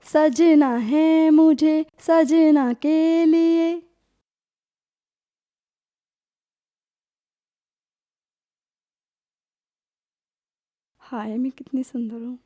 सजना है मुझे सजना के लिए। हाय मैं कितनी सुंदर हूँ।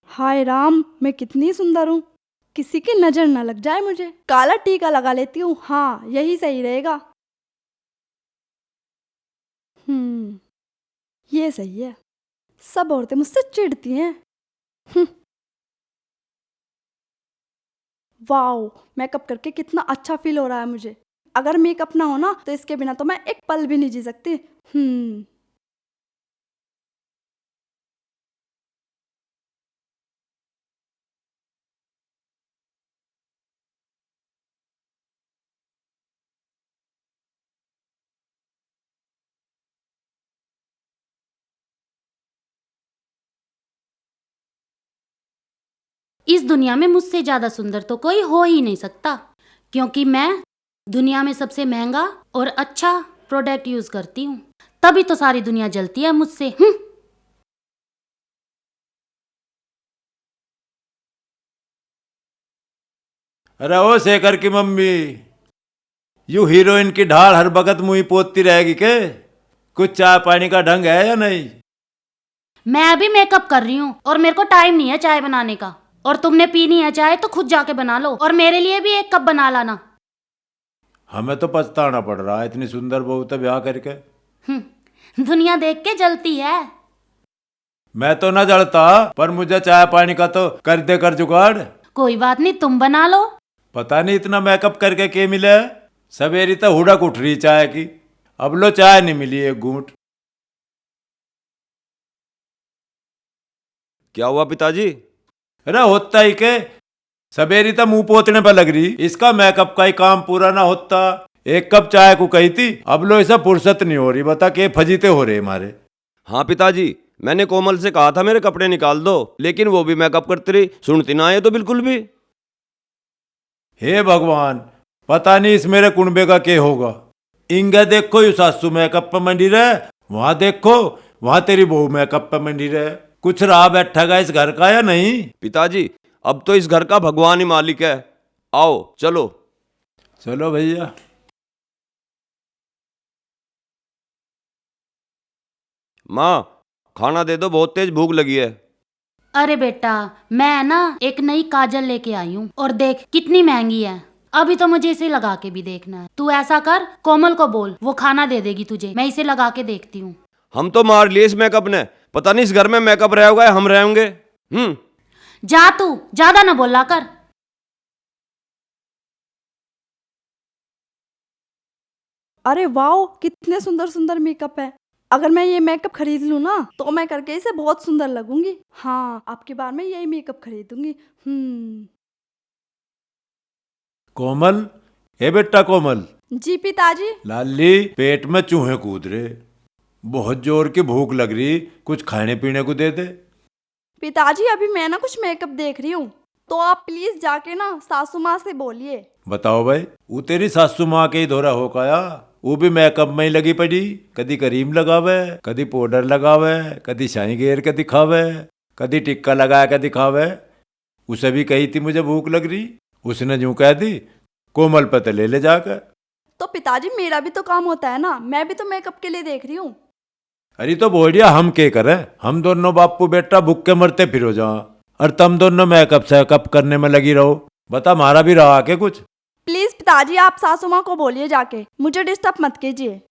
हाय राम मैं कितनी सुंदर हूँ। किसी की नजर न लग जाए मुझे। काला टीका लगा लेती हूँ, हाँ यही सही रहेगा। हम्म, ये सही है। सब औरतें मुझसे चिढ़ती हैं। हम्म, वाओ मेकअप करके कितना अच्छा फील हो रहा है मुझे। अगर मेकअप ना हो ना तो इसके बिना तो मैं एक पल भी नहीं जी सकती। इस दुनिया में मुझसे ज्यादा सुंदर तो कोई हो ही नहीं सकता, क्योंकि मैं दुनिया में सबसे महंगा और अच्छा प्रोडक्ट यूज करती हूँ। तभी तो सारी दुनिया जलती है मुझसे। अरे ओ शेखर की मम्मी, यू हीरोइन की ढाल हर वक्त मुंह पोतती रहेगी के? कुछ चाय पानी का ढंग है या नहीं? मैं अभी मेकअप कर रही हूँ और मेरे को टाइम नहीं है चाय बनाने का। और तुमने पीनी है चाय तो खुद जाके बना लो और मेरे लिए भी एक कप बना लाना। हमें तो पछताना पड़ रहा है इतनी सुंदर बहू तो ब्याह करके। दुनिया देख के जलती है। मैं तो ना जलता, पर मुझे चाय पानी का तो कर दे कर जुगाड़। कोई बात नहीं, तुम बना लो। पता नहीं इतना मेकअप करके के मिले। सवेरी तो हुड़क उठ रही चाय की, अब लो चाय नहीं मिली एक घूंट। क्या हुआ पिताजी? अरे होता ही के, सवेरी तो मुंह पोतने पर लग रही, इसका मेकअप का ही काम पूरा ना होता। एक कप चाय को कही थी, अब लो इसे फुर्सत नहीं हो रही, बता के फजीते हो रहे हमारे। हाँ पिताजी, मैंने कोमल से कहा था मेरे कपड़े निकाल दो, लेकिन वो भी मेकअप करती रही, सुनती ना आए तो बिल्कुल भी। हे भगवान, पता नहीं इस मेरे कुनबे का क्या होगा। इंगे देखो यू सासू मेकअप पे मंडी रहे, वहां देखो वहां तेरी बहू मेकअप पे मंडी रहे। कुछ रहा बैठा इस घर का या नहीं? पिताजी, अब तो इस घर का भगवान ही मालिक है। आओ चलो। चलो भैया। माँ, खाना दे दो, बहुत तेज भूख लगी है। अरे बेटा, मैं ना एक नई काजल लेके आई हूँ और देख कितनी महंगी है। अभी तो मुझे इसे लगा के भी देखना है। तू ऐसा कर, कोमल को बोल, वो खाना दे देगी तुझे। मैं इसे लगा के देखती हूँ। हम तो मार लिए इस मेकअप ने। पता नहीं इस घर में मेकअप रह होगा या हम रहेंगे। जा तू, ज्यादा ना बोला कर। अरे वाओ कितने सुंदर सुंदर मेकअप है। अगर मैं ये मेकअप खरीद लूँ ना तो मैं करके इसे बहुत सुंदर लगूंगी। हाँ अब की बार मैं यही मेकअप खरीदूंगी। कोमल, हे बेटा कोमल। जी पिताजी। लाली, पेट में चूहे कूद रहे, बहुत जोर की भूख लग रही, कुछ खाने पीने को दे दे। पिताजी अभी मैं ना कुछ मेकअप देख रही हूँ, तो आप प्लीज जाके ना सासू माँ से बोलिए। बताओ भाई, वो तेरी सासू माँ के ही धोरा हो काया, वो भी मेकअप में ही लगी पड़ी। कदी क्रीम लगावे, कदी पाउडर लगावे, कदी शाही घेर के दिखावे, कदी टिक्का लगा के दिखावे। उसे भी कही थी मुझे भूख लग रही, उसने यूं कह दी, कोमल पे तो ले जाकर। तो पिताजी मेरा भी तो काम होता है ना, मैं भी तो मेकअप के लिए देख रही हूँ। अरे तो बोलिया हम क्या करें, हम दोनों बापू बेटा भूखे मरते फिरो जा, और तुम दोनों मेकअप सेकअप करने में लगी रहो। बता मारा भी रहा के कुछ? प्लीज पिताजी आप सासू माँ को बोलिए जाके, मुझे डिस्टर्ब मत कीजिए।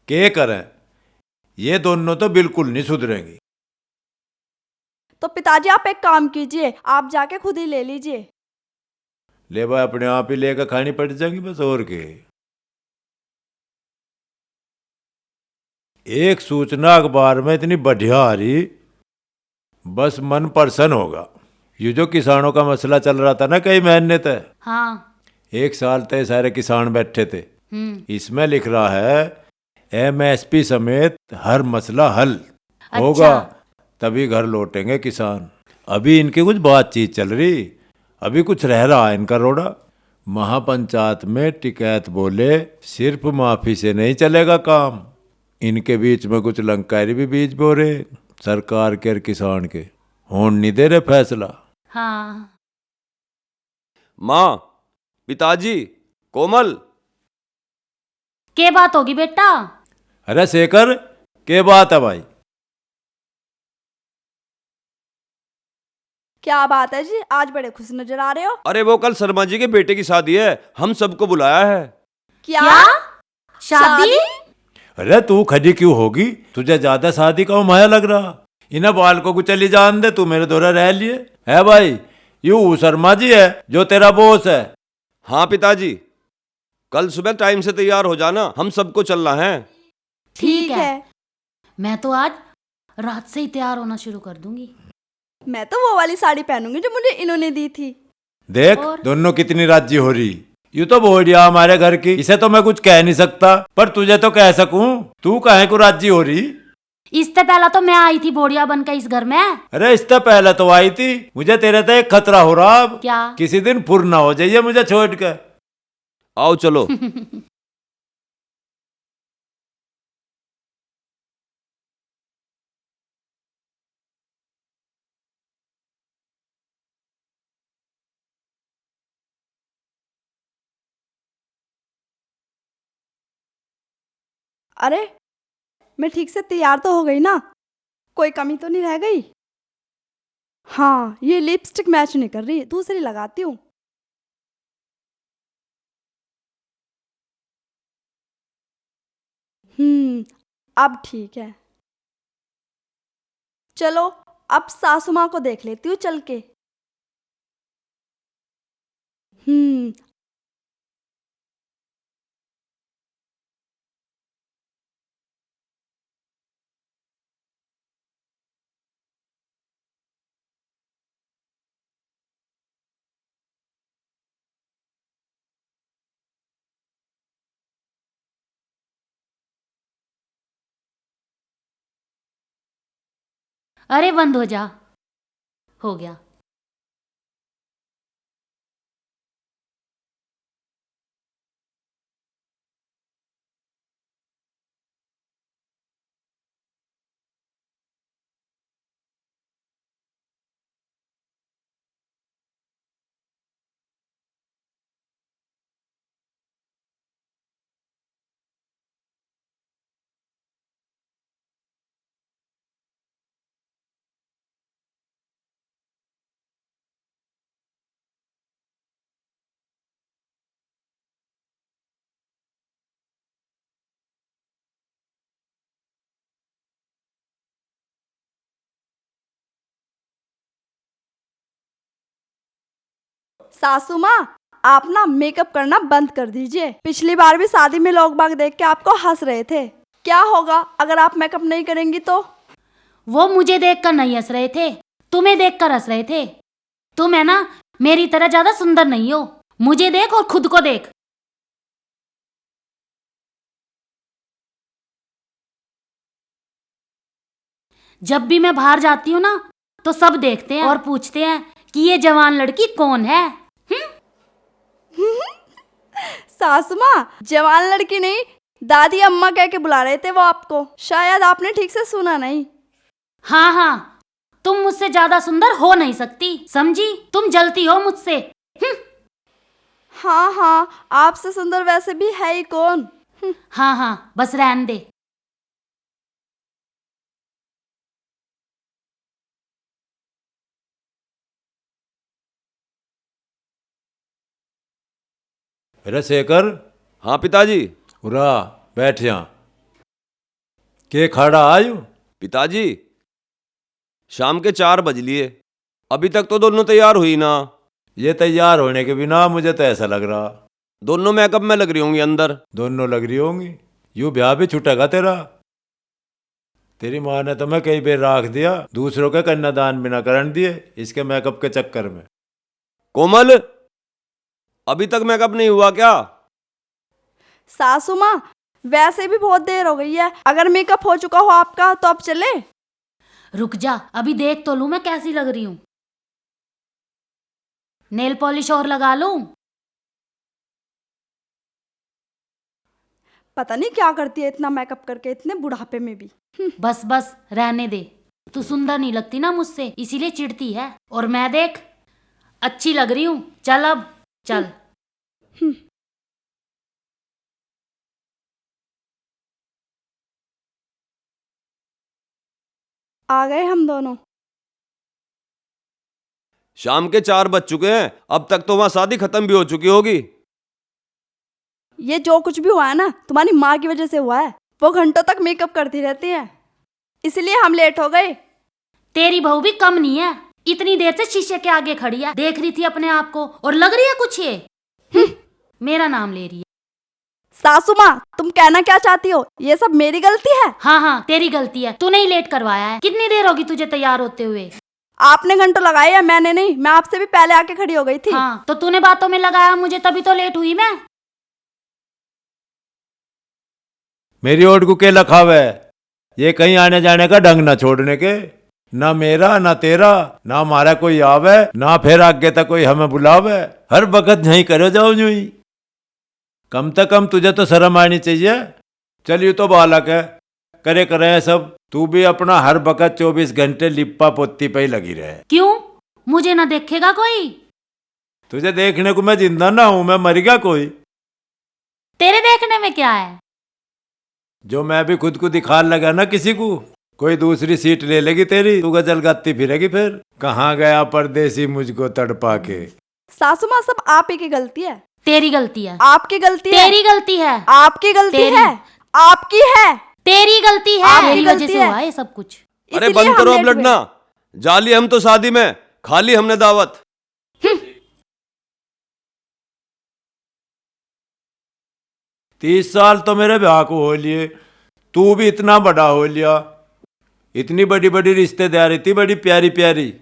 क्या करें, ये दोनों तो बिल्कुल नहीं सुधरेंगी। तो पिताजी आप एक काम कीजिए, आप जाके खुद ही ले लीजिए। ले भाई, अपने आप ही लेकर खानी पड़ जाएगी बस, और के। एक सूचना अखबार में इतनी बढ़िया आ रही, बस मन प्रसन्न होगा। ये जो किसानों का मसला चल रहा था ना कई महीने तक, हाँ। 1 साल तक सारे किसान बैठे थे। इसमें लिख रहा है MSP समेत हर मसला हल होगा, तभी घर लौटेंगे किसान। अभी इनकी कुछ बातचीत चल रही, अभी कुछ रह रहा है इनका रोड़ा। महापंचायत में टिकैत बोले सिर्फ माफी से नहीं चलेगा काम। इनके बीच में कुछ लंकारी भी बीज बो रहे, सरकार के और किसान के होन नहीं दे रहे फैसला। हाँ। माँ, पिताजी, कोमल। क्या बात होगी बेटा? अरे शेखर, क्या बात है भाई? क्या बात है जी, आज बड़े खुश नजर आ रहे हो। अरे वो कल शर्मा जी के बेटे की शादी है, हम सबको बुलाया है। क्या? शादी? अरे तू खड़ी क्यों होगी? तुझे ज्यादा शादी का माया लग रहा। इन्हें बालकों को चली जान दे, तू मेरे दौरा रह लिए है भाई। यू शर्मा जी है जो तेरा बॉस है। हाँ पिताजी, कल सुबह टाइम से तैयार हो जाना, हम सबको चलना है। ठीक है। मैं तो आज रात से ही तैयार होना शुरू कर दूंगी। मैं तो वो वाली साड़ी पहनूंगी जो मुझे इन्होंने दी थी। देख दोनों कितनी राजी हो रही। यू तो बोलिया हमारे घर की, इसे तो मैं कुछ कह नहीं सकता, पर तुझे तो कह सकूं। तू काहे को राजी हो रही? इससे पहला तो मैं आई थी बोड़िया बन के इस घर में। अरे इससे पहले तो आई थी। मुझे तेरे तो एक खतरा हो रहा अब। क्या? किसी दिन फुर ना हो जाइए मुझे छोड़ के। आओ चलो। अरे मैं ठीक से तैयार तो हो गई ना? कोई कमी तो नहीं रह गई? हाँ, ये लिपस्टिक मैच नहीं कर रही, दूसरी लगाती हूँ। अब ठीक है। चलो अब सासू माँ को देख लेती हूँ चल के। अरे बंद हो जा। हो गया। सासू माँ, आप ना मेकअप करना बंद कर दीजिए। पिछली बार भी शादी में लोग बाग देख के आपको हंस रहे थे। क्या होगा अगर आप मेकअप नहीं करेंगी तो? वो मुझे देखकर नहीं हंस रहे थे, तुम्हें देखकर हंस रहे थे। तुम है ना मेरी तरह ज्यादा सुंदर नहीं हो। मुझे देख और खुद को देख। जब भी मैं बाहर जाती हूँ ना तो सब देखते हैं और पूछते हैं कि ये जवान लड़की कौन है। सासू माँ, जवान लड़की नहीं, दादी अम्मा कह के बुला रहे थे वो आपको। शायद आपने ठीक से सुना नहीं। हाँ हाँ, तुम मुझसे ज्यादा सुंदर हो नहीं सकती, समझी? तुम जलती हो मुझसे। हाँ हाँ, आपसे सुंदर वैसे भी है ही कौन। हाँ हाँ, बस रहने दे। अरे शेखर, हाँ पिताजी। उरा बैठ यहाँ। के खड़ा आयु? पिताजी, शाम के 4 बज लिए, अभी तक तो दोनों तैयार हुई ना। ये तैयार होने के बिना मुझे तो ऐसा लग रहा दोनों मेकअप में लग रही होंगी अंदर। दोनों लग रही होंगी। यूं ब्याह भी छूटेगा तेरा। तेरी माँ ने तो मैं कई बार राख दिया, दूसरों के कन्यादान बिना करण दिए इसके मेकअप के चक्कर में। कोमल, अभी तक मेकअप नहीं हुआ क्या? सासू माँ, वैसे भी बहुत देर हो गई है, अगर मेकअप हो चुका हो आपका तो अब चले। रुक जा, अभी देख तो लूं मैं कैसी लग रही हूं। नेल पॉलिश और लगा लूं? पता नहीं क्या करती है इतना मेकअप करके इतने बुढ़ापे में भी। बस बस रहने दे, तू सुंदर नहीं लगती ना मुझसे, इसीलिए चिढ़ती है। और मैं देख अच्छी लग रही हूं। चल अब चल। आ गए हम दोनों। शाम के 4 बज चुके हैं, अब तक तो वहां शादी खत्म भी हो चुकी होगी। ये जो कुछ भी हुआ है ना तुम्हारी माँ की वजह से हुआ है। वो घंटों तक मेकअप करती रहती है, इसलिए हम लेट हो गए। तेरी बहू भी कम नहीं है, इतनी देर से शीशे के आगे खड़ी है, देख रही थी अपने आप को और लग रही है कुछ ये। मेरा नाम ले रही है। सासू माँ, तुम कहना क्या चाहती हो? ये सब मेरी गलती है? हाँ हाँ तेरी गलती है, तूने ही लेट करवाया है। कितनी देर होगी तुझे तैयार होते हुए? आपने घंटों लगाए है, मैंने नहीं। मैं आपसे भी पहले आके खड़ी हो गई थी। हाँ तो तूने बातों में लगाया मुझे, तभी तो लेट हुई मैं। मेरी ओट को के लखावे, ये कहीं आने जाने का ढंग ना छोड़ने के। ना मेरा ना तेरा, ना हमारा कोई आवे, ना फिर आगे तक कोई हमें बुलावे। हर वक्त यहीं करो जाओ यूं ही। कम से कम तुझे तो शर्म आनी चाहिए। चल यू तो बालक है, करे करे सब। तू भी अपना हर वक्त 24 घंटे लिप्पा पोती पे ही लगी रहे। क्यों? मुझे ना देखेगा कोई? तुझे देखने को मैं जिंदा ना हूं, मैं मर गया कोई। तेरे देखने में क्या है? जो मैं भी खुद को दिखाने लगा ना किसी को, कोई दूसरी सीट ले लेगी तेरी, तू गजल गाती फिरेगी। फिर कहाँ गया परदेसी मुझको तड़पा के। सासू माँ, सब आप ही की गलती है। तेरी गलती है। आपकी गलती है। तेरी गलती है। आपकी गलती तेरी। है। आपकी है। तेरी गलती है। आपकी मेरी वजह गलती से है। हुआ है ये सब कुछ। अरे इसलिए बंद हम करो अब लेट हुए। लड़ना। जाली हम तो शादी में, खाली हमने दावत। 30 साल तो मेरे ब्याह को हो लिए, तू भी इतना बड़ा हो लिया। इतनी बड़ी बड़ी रिश्तेदारी थी, बड़ी प्यारी प्यारी,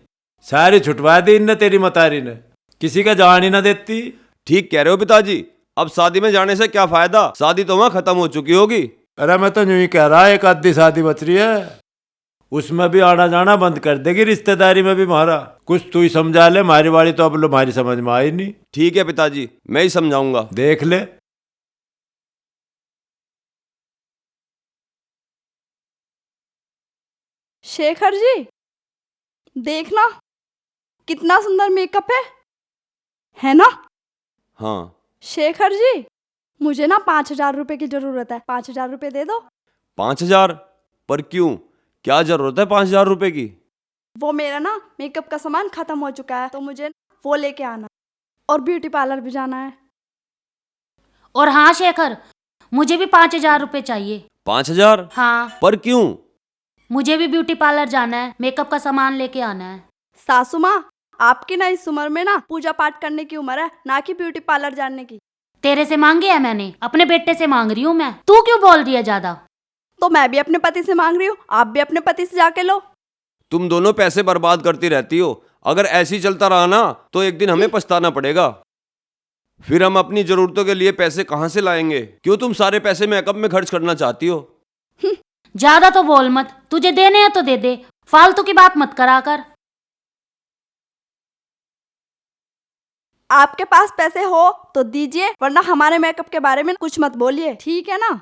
सारी छुटवा दी इनने तेरी मतारी ने। किसी का जान ही ना देती। ठीक कह रहे हो पिताजी, अब शादी में जाने से क्या फायदा, शादी तो वहां खत्म हो चुकी होगी। अरे मैं तो यूं ही कह रहा, एक आधी शादी बच रही है, उसमें भी आना जाना बंद कर देगी। रिश्तेदारी में भी मारा कुछ तू ही समझा ले। मारी वाली तो अब लो हमारी समझ में आई नहीं। ठीक है पिताजी, मैं ही समझाऊंगा। देख ले। शेखर जी, देखना कितना सुंदर मेकअप है ना? हाँ। शेखर जी, मुझे ना 5,000 रुपए की जरूरत है। 5,000 रुपए दे दो। 5,000? पर क्यों, क्या जरूरत है 5,000 रुपए की? वो मेरा ना मेकअप का सामान खत्म हो चुका है, तो मुझे वो लेके आना। और ब्यूटी पार्लर भी जाना है। और हाँ शेखर, मुझे भी 5,000 रुपए चाहिए। 5,000? हाँ, पर क्यों? मुझे भी ब्यूटी पार्लर जाना है, मेकअप का सामान लेके आना है। सासू माँ, आपकी ना इस उम्र में ना पूजा पाठ करने की उम्र है, ना कि ब्यूटी पार्लर जाने की। तेरे से मांगे है मैंने, अपने बेटे से मांग रही हूँ मैं। तू क्यों बोल रही है ज्यादा? तो मैं भी अपने पति से मांग रही हूँ, आप भी अपने पति से जाके लो। तुम दोनों पैसे बर्बाद करती रहती हो। अगर ऐसे ही चलता रहा ना तो एक दिन हमें पछताना पड़ेगा। फिर हम अपनी जरूरतों के लिए पैसे कहाँ से लाएंगे? क्यों तुम सारे पैसे मेकअप में खर्च करना चाहती हो? ज्यादा तो बोल मत, तुझे देने हैं तो दे दे, फालतू की बात मत करा कर। आपके पास पैसे हो तो दीजिए, वरना हमारे मेकअप के बारे में कुछ मत बोलिए, ठीक है ना?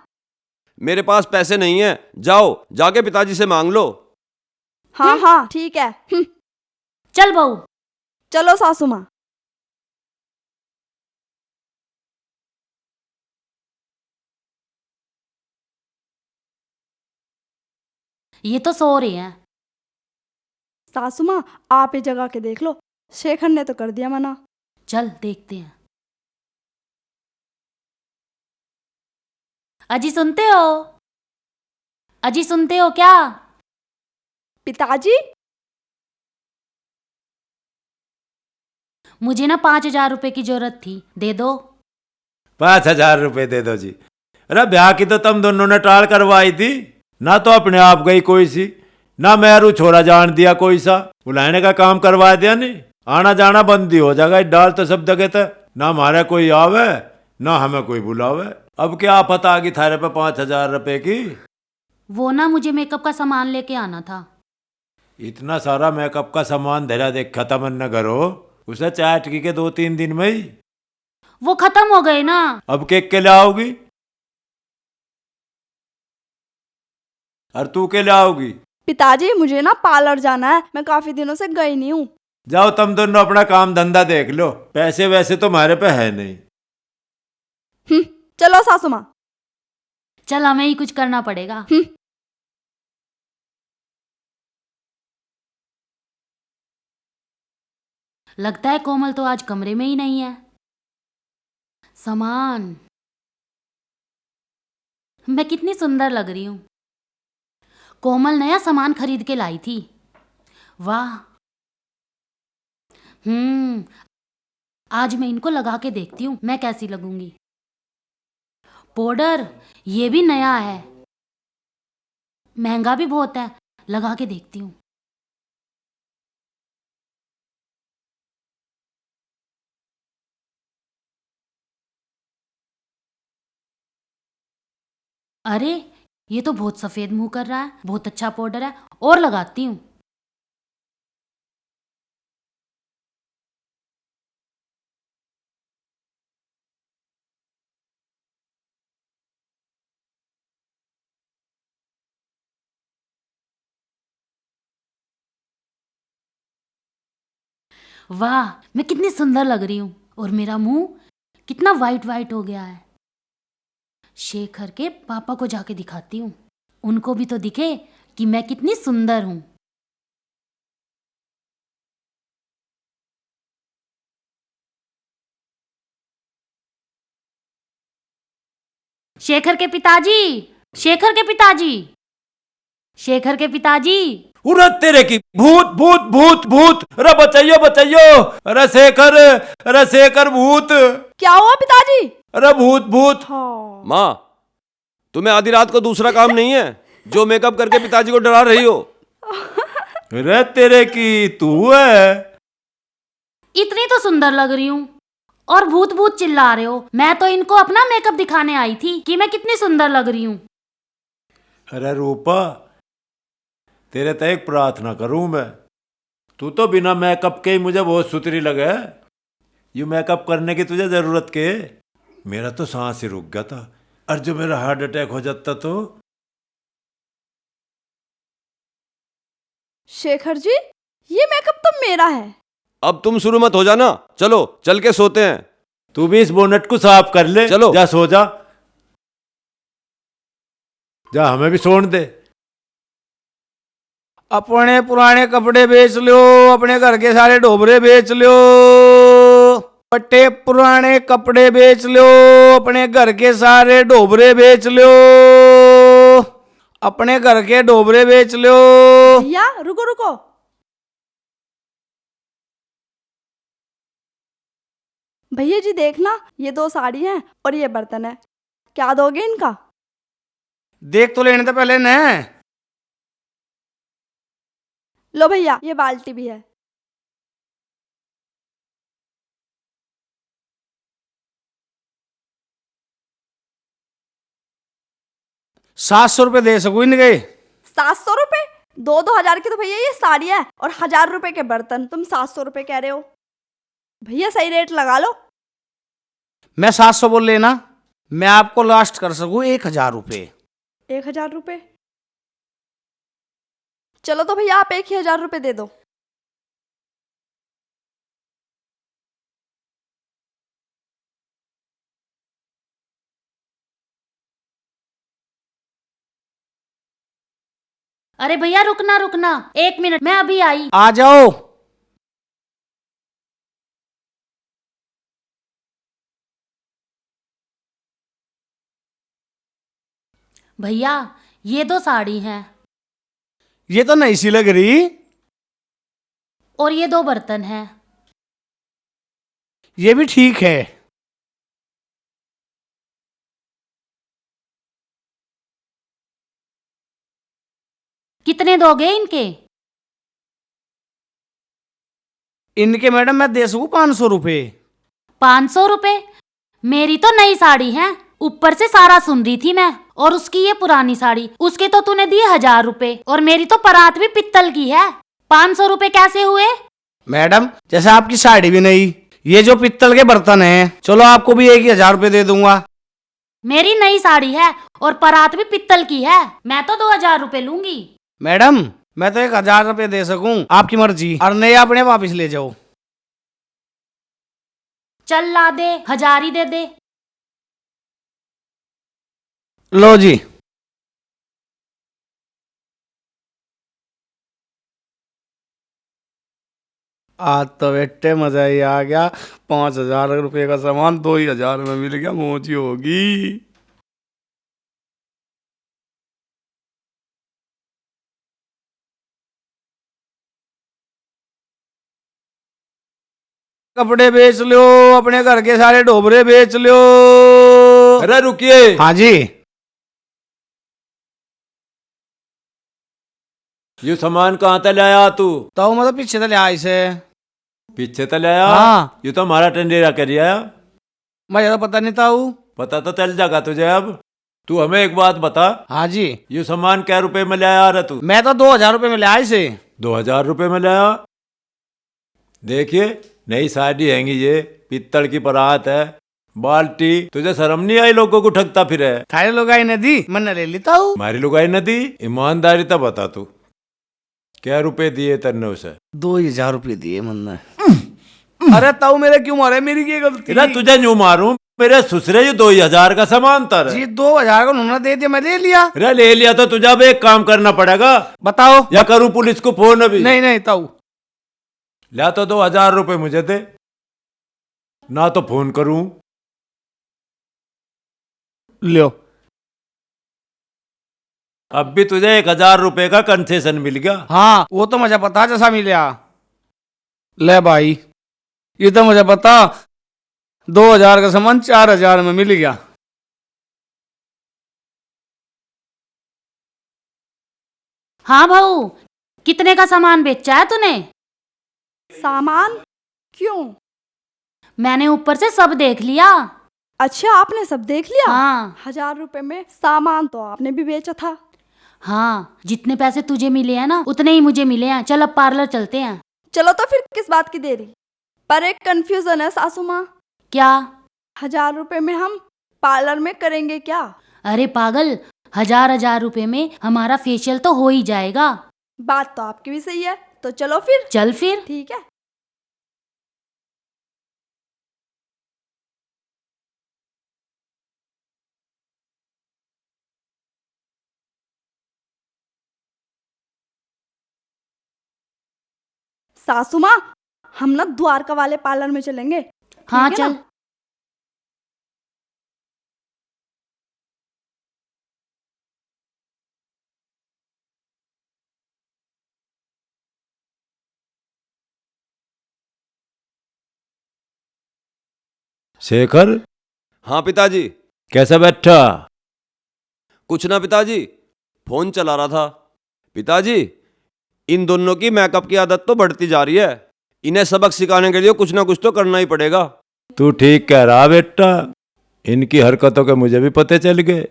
मेरे पास पैसे नहीं है, जाओ जाके पिताजी से मांग लो। हाँ हाँ ठीक है। चल बहू। चलो सासू माँ। ये तो सो रही हैं। सासू माँ, आप ही जगह के देख लो, शेखर ने तो कर दिया मना। चल देखते हैं। अजी सुनते हो? अजी सुनते हो क्या? पिताजी, मुझे ना 5,000 रुपए की जरूरत थी, दे दो। 5,000 रुपए दे दो जी। अरे ब्याह की तो तुम दोनों ने टाल करवाई थी ना, तो अपने आप गई कोई सी, ना मेरू छोरा जान दिया कोई सा, बुलाने का काम करवा दिया। नहीं आना जाना बंद ही हो जाएगा, डाल तो सब जगह था, ना हमारा कोई आवे ना हमें कोई बुलावे। अब क्या पता आ गई थारे पे 5,000 रुपए की। वो ना मुझे मेकअप का सामान लेके आना था। इतना सारा मेकअप का सामान धरा देख खत्म न करो, उसे चाट की के 2-3 दिन में ही। वो खत्म हो गए ना। अब केक के लाओगी और तू के लाओगी? पिताजी मुझे ना पार्लर जाना है, मैं काफी दिनों से गई नहीं हूँ। जाओ तुम दोनों अपना काम धंधा देख लो, पैसे वैसे तो हमारे पे है नहीं। चलो सासू माँ। चल हमें ही कुछ करना पड़ेगा। लगता है कोमल तो आज कमरे में ही नहीं है। सामान, मैं कितनी सुंदर लग रही हूँ। कोमल नया सामान खरीद के लाई थी। वाह। आज मैं इनको लगा के देखती हूँ मैं कैसी लगूंगी। पाउडर ये भी नया है, महंगा भी बहुत है, लगा के देखती हूँ। अरे ये तो बहुत सफेद मुंह कर रहा है, बहुत अच्छा पाउडर है, और लगाती हूँ। वाह मैं कितनी सुंदर लग रही हूँ, और मेरा मुंह कितना वाइट वाइट हो गया है। शेखर के पापा को जाके दिखाती हूँ, उनको भी तो दिखे कि मैं कितनी सुंदर हूँ। शेखर के पिताजी, शेखर के पिताजी, शेखर के पिताजी। उरे तेरे की भूत भूत भूत भूत, अरे बचाइयो बचाइयो, अरे शेखर भूत, क्या हुआ पिताजी? अरे भूत भूत। हाँ। माँ, तुम्हें आधी रात को दूसरा काम नहीं है जो मेकअप करके पिताजी को डरा रही हो? अरे तेरे की तू है। इतनी तो सुंदर लग रही हूँ और भूत भूत चिल्ला रहे हो। मैं तो इनको अपना मेकअप दिखाने आई थी कि मैं कितनी सुंदर लग रही हूँ। अरे रूपा, तेरे तो एक प्रार्थना करूं मैं, तू तो बिना मेकअप के ही मुझे बहुत सुथरी लगे। यू मेकअप करने की तुझे जरूरत के? मेरा तो सांस ही रुक गया था, और जो मेरा हार्ट अटैक हो जाता तो। शेखर जी, ये मेकअप तो मेरा है। अब तुम शुरू मत हो जाना, चलो चल के सोते हैं। तू भी इस बोनट को साफ कर ले। चलो। जा सो जा, जा हमें भी सोने दे। अपने पुराने कपड़े बेच लो, अपने घर के सारे ढोबरे बेच लो, पट्टे पुराने कपड़े बेच लो, अपने घर के सारे ढोबरे बेच लो, अपने घर के ढोबरे बेच लो। भैया रुको रुको। भैया जी देखना, ये 2 साड़ी हैं और ये बर्तन है, क्या दोगे इनका? देख तो लेने तो पहले न। लो भैया, ये बाल्टी भी है। ₹700 दे सकू इन गए। 700 रुपए? 2-2 हजार की तो भैया ये साड़ी है, और 1,000 रुपए के बर्तन। तुम 700 रुपए कह रहे हो? भैया सही रेट लगा लो। मैं 700 बोल लेना, मैं आपको लास्ट कर सकूँ ₹1,000। 1,000 रुपए? चलो तो भैया आप 1,000 रुपए दे दो। अरे भैया रुकना रुकना, 1 मिनट, मैं अभी आई। आ जाओ। भैया ये 2 साड़ी हैं ये तो नहीं सी लग रही। और ये 2 बर्तन हैं। ये भी ठीक है। कितने दोगे इनके? इनके मैडम मैं दे सकूं 500 रुपए। 500 रुपए? मेरी तो नई साड़ी है, ऊपर से सारा सुन रही थी मैं, और उसकी ये पुरानी साड़ी, उसके तो तूने दिए 1000 रुपए, और मेरी तो परात भी पित्तल की है। 500 रुपए कैसे हुए? मैडम जैसे आपकी साड़ी भी नहीं, ये जो पित्तल के बर्तन हैं, चलो आपको भी 1000 रुपए दे दूंगा। मेरी नई साड़ी है और परात भी पित्तल की है, मैं तो 2000 रुपए लूंगी। मैडम मैं तो 1000 रुपए दे सकूं, आपकी मर्जी, और नहीं अपने वापिस ले जाओ। चल ला दे, 1000 ही दे दे। लो जी। आज तो बेटे मजा ही आ गया। 5000 रुपए का सामान 2000 में मिल गया, मौज ही होगी। कपड़े बेच लो, अपने घर के सारे ढोबरे बेच लो। अरे रुकिए। हाँ जी। ये सामान कहाँ तक लाया तू? तो मतलब पीछे तो ले आया इसे। पीछे तक लाया? हाँ। ये तो हमारा टेंडेरा कर आया। मैं ज्यादा पता नहीं था। पता तो चल जाएगा तुझे अब। तू हमें एक बात बता, हाँ जी। ये सामान क्या रुपए में लाया रहा तू? मैं तो 2000 रुपए में ले आया इसे। 2000 रुपए में लाया? देखिए नई साड़ी हैंगी, ये पित्तल की परात है, बाल्टी। तुझे शर्म नहीं आई लोगों को ठगता फिर है? थारे लोग आई नदी मैंने ले लेता हूँ। हमारी लुगाई न दी? ईमानदारी तो बता तू, क्या रुपए दिए तेने उसे? 2000 रुपए दिए मन्ना। अरे ताऊ मेरे क्यों मारे, मेरी क्या गलती? तेरा तुझे न्यू मारूं? मेरे ससुरे ये 2000 का सामान था रे। जी 2000 का उन्होंने दे दिया, मैं ले लिया। अरे ले लिया तो तुझे अब एक काम करना पड़ेगा। बताओ। या करूं पुलिस को फोन अभी? नहीं नहीं ताऊ। ला तो 2000 रुपए मुझे दे, ना तो फोन करूं। लो। अब भी तुझे 1000 रुपए का कंसेशन मिल गया। हाँ वो तो मुझे पता जैसा मिला। ले भाई ये तो मुझे पता, 2000 का सामान 4000 में मिल गया। हाँ भाऊ, कितने का सामान बेचा है तूने? सामान? क्यों? मैंने ऊपर से सब देख लिया। अच्छा आपने सब देख लिया? हाँ 1000 रुपए में सामान तो आपने भी बेचा था। हाँ, जितने पैसे तुझे मिले हैं ना उतने ही मुझे मिले हैं। चल अब पार्लर चलते हैं। चलो तो फिर किस बात की देरी? पर एक कंफ्यूजन है सासू माँ। क्या? 1000 रुपए में हम पार्लर में करेंगे क्या? अरे पागल, 1000 रुपए में हमारा फेशियल तो हो ही जाएगा। बात तो आपकी भी सही है, तो चलो फिर। चल फिर। ठीक है। सासू माँ हम ना द्वारका वाले पार्लर में चलेंगे। हाँ ठीक है ना? चल। शेखर, हाँ पिताजी। कैसा बैठा? कुछ ना पिताजी, फोन चला रहा था। पिताजी इन दोनों की मेकअप की आदत तो बढ़ती जा रही है, इन्हें सबक सिखाने के लिए कुछ ना कुछ तो करना ही पड़ेगा। तू ठीक कह रहा बेटा, इनकी हरकतों के मुझे भी पते चल गए।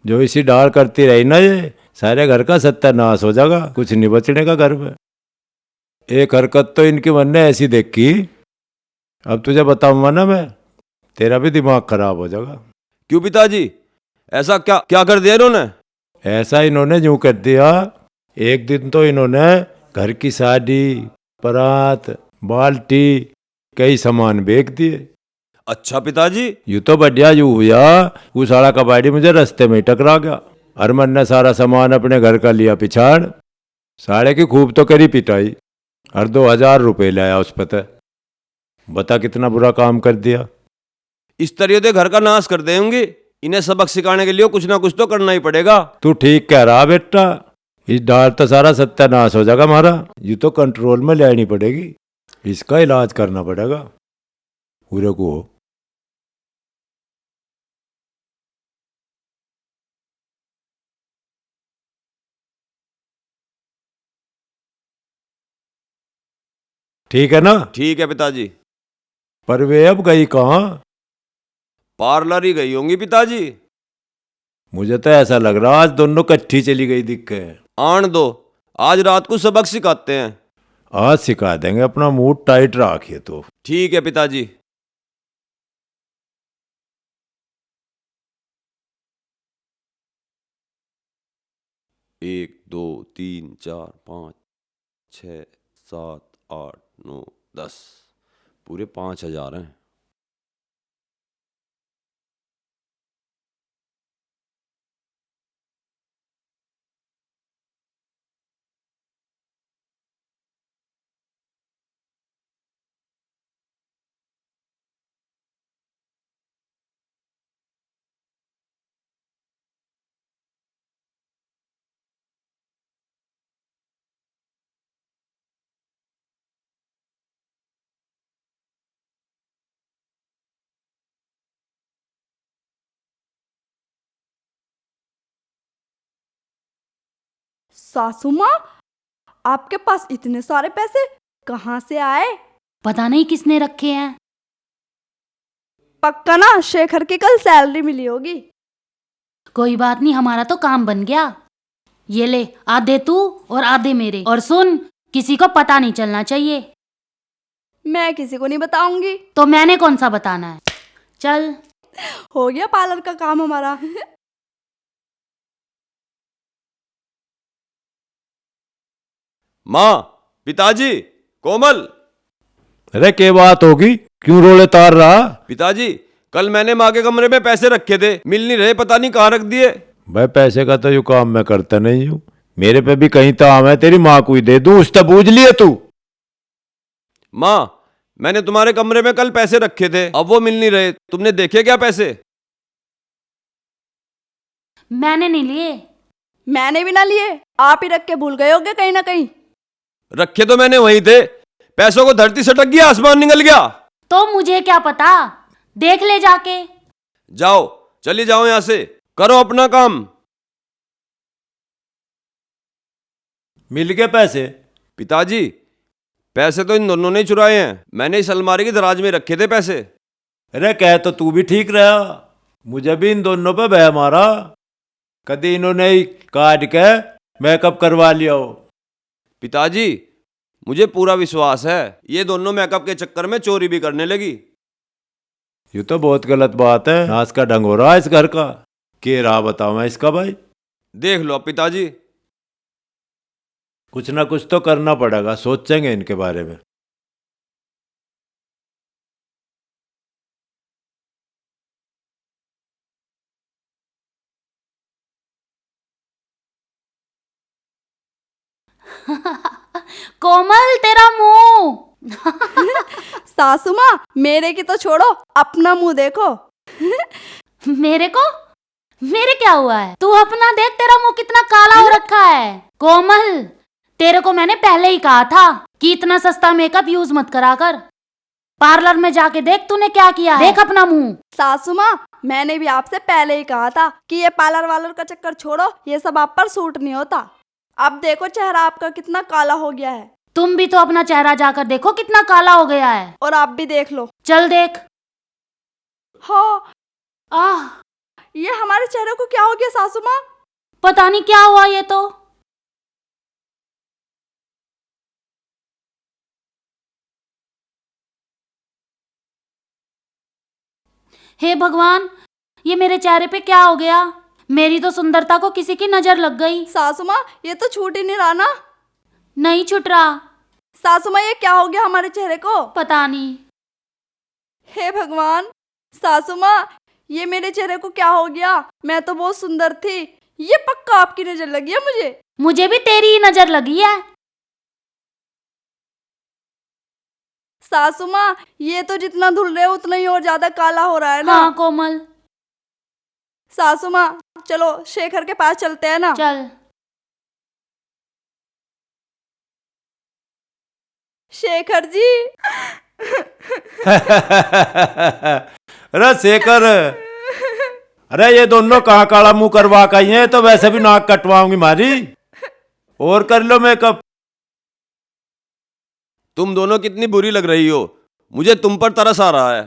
जो इसी डाल करती रही ना, ये सारे घर का सत्यानाश हो जाएगा, कुछ नहीं बचने का घर में। एक हरकत तो इनकी मन ने ऐसी देखी, अब तुझे बताऊंगा ना मैं, तेरा भी दिमाग खराब हो जाएगा। क्यों पिताजी, ऐसा क्या क्या कर दिया इन्होंने? ऐसा इन्होंने यूं कर दिया, एक दिन तो इन्होंने घर की साड़ी, परात, बाल्टी, कई सामान बेच दिए। अच्छा पिताजी। यूं तो बढ़िया यूं हुआ, वो साला कबाड़ी मुझे रास्ते में ही टकरा गया। हरमन ने सारा सामान अपने घर का लिया पिछाड़, साले की खूब तो करी पिटाई, और 2000 रुपए लाया उस पता। बता कितना बुरा काम कर दिया। इस तरह तो घर का नाश कर देंगे, इन्हें सबक सिखाने के लिए कुछ ना कुछ तो करना ही पड़ेगा। तू ठीक कह रहा बेटा, इस डाल तो सारा सत्यानाश हो जाएगा हमारा। ये तो कंट्रोल में लेनी पड़ेगी, इसका इलाज करना पड़ेगा। पूरे को हो। ठीक है ना? ठीक है पिताजी। पर वे अब गई कहाँ? पार्लर ही गई होंगी पिताजी। मुझे तो ऐसा लग रहा आज दोनों कट्ठी चली गई दिख के। आन दो, आज रात को सबक सिखाते हैं। आज सिखा देंगे, अपना मूड टाइट रखिए तो। ठीक है पिताजी। एक दो तीन चार पाँच 6 7 8 9 10 पूरे 5,000 हैं। सासू माँ, आपके पास इतने सारे पैसे कहाँ से आए? पता नहीं किसने रखे हैं। पक्का ना शेखर की कल सैलरी मिली होगी। कोई बात नहीं, हमारा तो काम बन गया। ये ले, आधे तू और आधे मेरे। और सुन, किसी को पता नहीं चलना चाहिए। मैं किसी को नहीं बताऊंगी। तो मैंने कौन सा बताना है? चल। हो गया पार्लर का काम हमारा। माँ, पिताजी, कोमल। अरे क्या बात होगी, क्यों रोले तार रहा? पिताजी, कल मैंने माँ के कमरे में पैसे रखे थे, मिल नहीं रहे, पता नहीं कहाँ रख दिए। भाई पैसे का तो यू काम मैं करता नहीं हूँ, मेरे पे भी कहीं काम है, तेरी माँ को ही दे दूं, उससे पूछ लिए तू? माँ, मैंने तुम्हारे कमरे में कल पैसे रखे थे, अब वो मिल नहीं रहे, तुमने देखे क्या पैसे? मैंने नहीं लिए। मैंने भी ना लिए, आप ही रख के भूल गए होगे कहीं ना कहीं। रखे तो मैंने वहीं थे, पैसों को धरती सटक गया, आसमान निकल गया। तो मुझे क्या पता, देख ले जाके। जाओ, चली जाओ यहां से, करो अपना काम। मिल गए पैसे? पिताजी, पैसे तो इन दोनों ने चुराए हैं, मैंने इस अलमारी की दराज में रखे थे पैसे। अरे कह तो तू भी ठीक रहा, मुझे भी इन दोनों पे बह मारा। कभी इन्होंने ही काट के मेकअप करवा लिया हो। पिताजी, मुझे पूरा विश्वास है, ये दोनों मेकअप के चक्कर में चोरी भी करने लगी। ये तो बहुत गलत बात है, नाश का ढंग हो रहा है इस घर का। के रहा बताओ मैं इसका भाई? देख लो अब पिताजी। कुछ ना कुछ तो करना पड़ेगा, सोचेंगे इनके बारे में। कोमल, तेरा मुंह। सासू माँ, मेरे की तो छोड़ो, अपना मुंह देखो। मेरे को? मेरे क्या हुआ है? तू अपना देख, तेरा मुंह कितना काला हो रखा है। कोमल, तेरे को मैंने पहले ही कहा था कि इतना सस्ता मेकअप यूज मत करा कर। पार्लर में जाके देख तूने क्या किया है। देख अपना मुंह। सासू माँ, मैंने भी आपसे पहले ही कहा था कि ये पार्लर वालर का चक्कर छोड़ो, ये सब आप पर सूट नहीं होता। अब देखो चेहरा आपका कितना काला हो गया है। तुम भी तो अपना चेहरा जाकर देखो कितना काला हो गया है। और आप भी देख लो। चल देख। हाँ, आह, ये हमारे चेहरे को क्या हो गया सासू माँ? पता नहीं क्या हुआ ये तो। हे भगवान, ये मेरे चेहरे पे क्या हो गया? मेरी तो सुंदरता को किसी की नजर लग गई। सासू माँ, ये तो छूट ही नहीं रहा ना। नहीं छूट रहा। सासू माँ, ये क्या हो गया हमारे चेहरे को? पता नहीं। हे भगवान, सासू माँ, ये मेरे चेहरे को क्या हो गया? मैं तो बहुत सुंदर थी, ये पक्का आपकी नजर लगी है मुझे। मुझे भी तेरी ही नजर लगी है। सासू माँ, ये तो जितना धुल रहे हो उतना ही और ज्यादा काला हो रहा है ना। हाँ कोमल। सासू माँ, चलो शेखर के पास चलते हैं ना। चल। शेखर जी, अरे शेखर, अरे ये दोनों कहाँ काला मुंह करवा के आई हैं, तो वैसे भी नाक कटवाऊंगी मारी। और कर लो मेकअप। तुम दोनों कितनी बुरी लग रही हो, मुझे तुम पर तरस आ रहा है।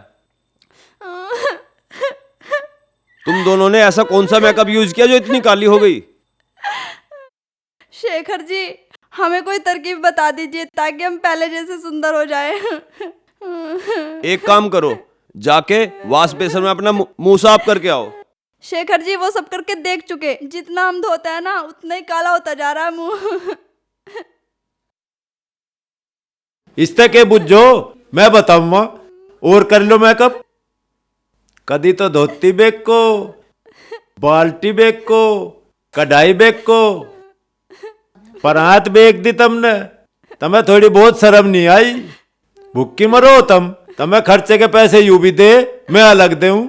तुम दोनों ने ऐसा कौन सा मेकअप यूज किया जो इतनी काली हो गई? शेखर जी, हमें कोई तरकीब बता दीजिए ताकि हम पहले जैसे सुंदर हो जाए। एक काम करो, जाके वॉश बेसिन में अपना मुंह साफ करके आओ। शेखर जी, वो सब करके देख चुके, जितना हम धोते हैं ना उतना ही काला होता जा रहा है मुंह। इससे के बुझो, मैं बताऊंगा। और कर लो मेकअप। कदी तो धोती बैग को, बाल्टी बैग को, कढ़ाई बैग को, पर हाथ बेच दी तुमने। तुम्हें थोड़ी बहुत शर्म नहीं आई? भुक्की मरो तुम्हें खर्चे के पैसे यूं भी दे, मैं अलग दे हूं।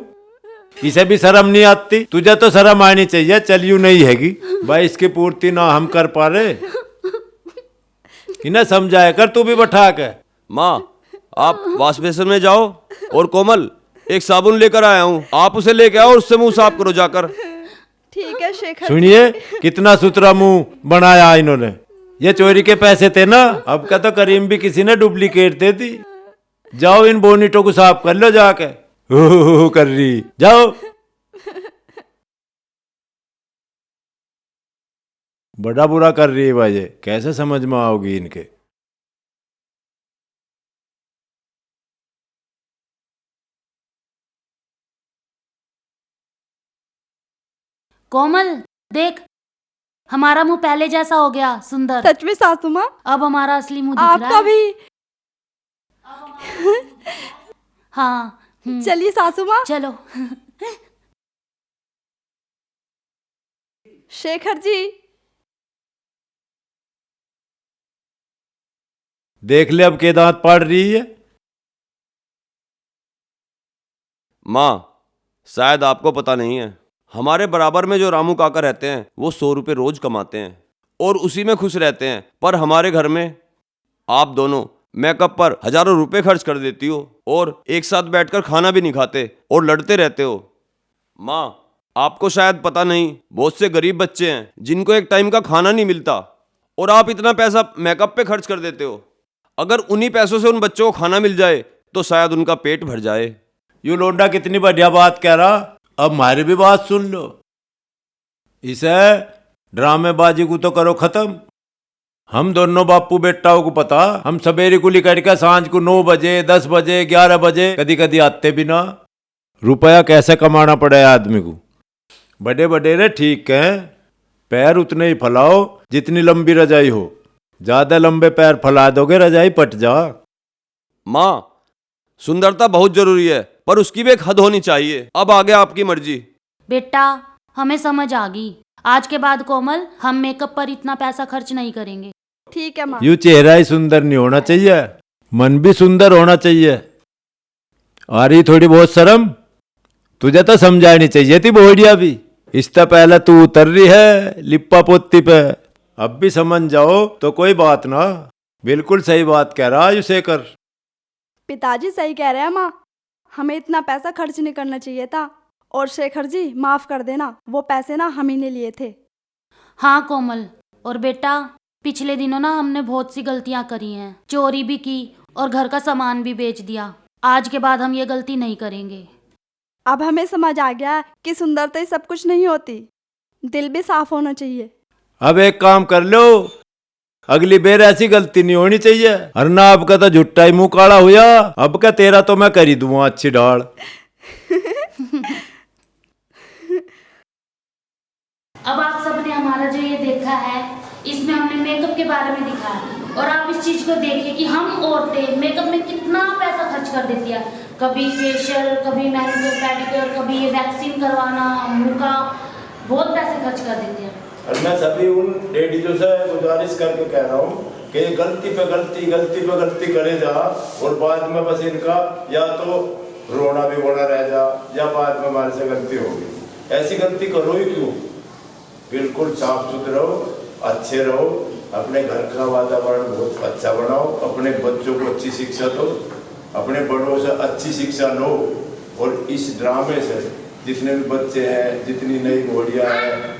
इसे भी शर्म नहीं आती? तुझे तो शर्म आनी चाहिए, चल यूं नहीं हैगी भाई। इसकी पूर्ति ना हम कर पा रहे, इन्हें समझाया कर तू भी बैठा के। माँ, आप वॉश बेसिन में जाओ, और कोमल एक साबुन लेकर आया हूँ, आप उसे लेके आओ और उससे मुंह साफ करो जाकर। ठीक है शेखर। सुनिए, कितना सुथरा मुंह बनाया इन्होंने। ये चोरी के पैसे थे ना, अब का तो करीम भी किसी ने डुप्लीकेट दे दी। जाओ इन बोनीटों को साफ कर लो जाके। हो कर रही, जाओ। बड़ा बुरा कर रही है भाई, ये कैसे समझ में आओगी इनके। कोमल देख, हमारा मुंह पहले जैसा हो गया, सुंदर। सच में सासू माँ, अब हमारा असली मुंह दिख रहा आपका है। भी। हाँ। चलिए सासू माँ। चलो। शेखर जी, देख ले अब के दांत पाड़ रही है। माँ, शायद आपको पता नहीं है, हमारे बराबर में जो रामू काका रहते हैं वो 100 रुपये रोज कमाते हैं और उसी में खुश रहते हैं, पर हमारे घर में आप दोनों मेकअप पर हजारों रुपए खर्च कर देती हो और एक साथ बैठकर खाना भी नहीं खाते और लड़ते रहते हो। माँ, आपको शायद पता नहीं, बहुत से गरीब बच्चे हैं जिनको एक टाइम का खाना नहीं मिलता और आप इतना पैसा मेकअप पे खर्च कर देते हो। अगर उन्हीं पैसों से उन बच्चों को खाना मिल जाए तो शायद उनका पेट भर जाए। यू लोंडा कितनी बढ़िया बात कह रहा, अब हमारी भी बात सुन लो। इसे ड्रामेबाजी को तो करो खत्म। हम दोनों बापू बेटाओं को पता, हम सवेरे को लेकर के सांझ को 9 बजे 10 बजे 11 बजे कदी कदी आते भी ना। रुपया कैसे कमाना पड़े आदमी को। बड़े बड़े रे ठीक है, पैर उतने ही फैलाओ जितनी लंबी रजाई हो। ज्यादा लंबे पैर फैला दोगे रजाई पट जा। माँ, सुंदरता बहुत जरूरी है, पर उसकी भी एक हद होनी चाहिए। अब आगे आपकी मर्जी। बेटा, हमें समझ आ गई। आज के बाद कोमल, हम मेकअप पर इतना पैसा खर्च नहीं करेंगे। ठीक है माँ। यू चेहरा ही सुंदर नहीं होना चाहिए, मन भी सुंदर होना चाहिए। आ रही थोड़ी बहुत शर्म? तुझे तो समझानी चाहिए थी बोढ़िया भी। इससे पहले तू उतर रही है लिप्पा पोती पे। अब भी समझ जाओ तो कोई बात ना। बिल्कुल सही बात कह रहा है शेखर। पिताजी सही कह रहे हैं माँ, हमें इतना पैसा खर्च नहीं करना चाहिए था। और शेखर जी माफ कर देना, वो पैसे ना हम ही ने लिए थे। हाँ कोमल, और बेटा पिछले दिनों ना हमने बहुत सी गलतियां करी हैं। चोरी भी की और घर का सामान भी बेच दिया। आज के बाद हम ये गलती नहीं करेंगे। अब हमें समझ आ गया कि सुंदरता ही सब कुछ नहीं होती, दिल भी साफ होना चाहिए। अब एक काम कर लो, अगली बेर ऐसी गलती नहीं होनी चाहिए। अरना आपका तो झुट्टा ही मुंह काला हुआ। अब का तेरा तो मैं कर ही दूंगा अच्छी ढाल। अब आप सबने हमारा जो ये देखा है, इसमें हमने मेकअप के बारे में दिखाया और आप इस चीज को देखिए कि हम औरतें मेकअप में कितना पैसा खर्च कर देती है। कभी फेशियल, कभी मैनिक्योर पेडिक्योर, कभी ये वैक्सीन करवाना, मुंह का बहुत पैसे खर्च कर देती है। और मैं सभी उन लेडीजों से गुजारिश करके कह रहा हूँ कि गलती पे गलती करे जा और बाद में बस इनका या तो रोना भी होना रह जा या बाद में हमारे से गलती होगी। ऐसी गलती करो ही क्यों। बिल्कुल साफ सुथरे रहो, अच्छे रहो, अपने घर का वातावरण बहुत अच्छा बनाओ, अपने बच्चों को अच्छी शिक्षा दो, अपने बड़ों से अच्छी शिक्षा लो और इस ड्रामे से जितने भी बच्चे हैं, जितनी नई घोड़ियाँ हैं,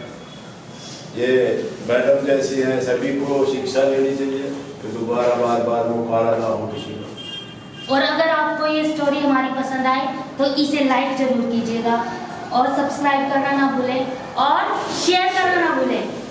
ये मैडम जैसी हैं, सभी को शिक्षा लेनी चाहिए कि दोबारा बार बार मुकारा ना हो किसी को। और अगर आपको ये स्टोरी हमारी पसंद आई तो इसे लाइक जरूर कीजिएगा और सब्सक्राइब करना ना भूलें और शेयर करना ना भूलें।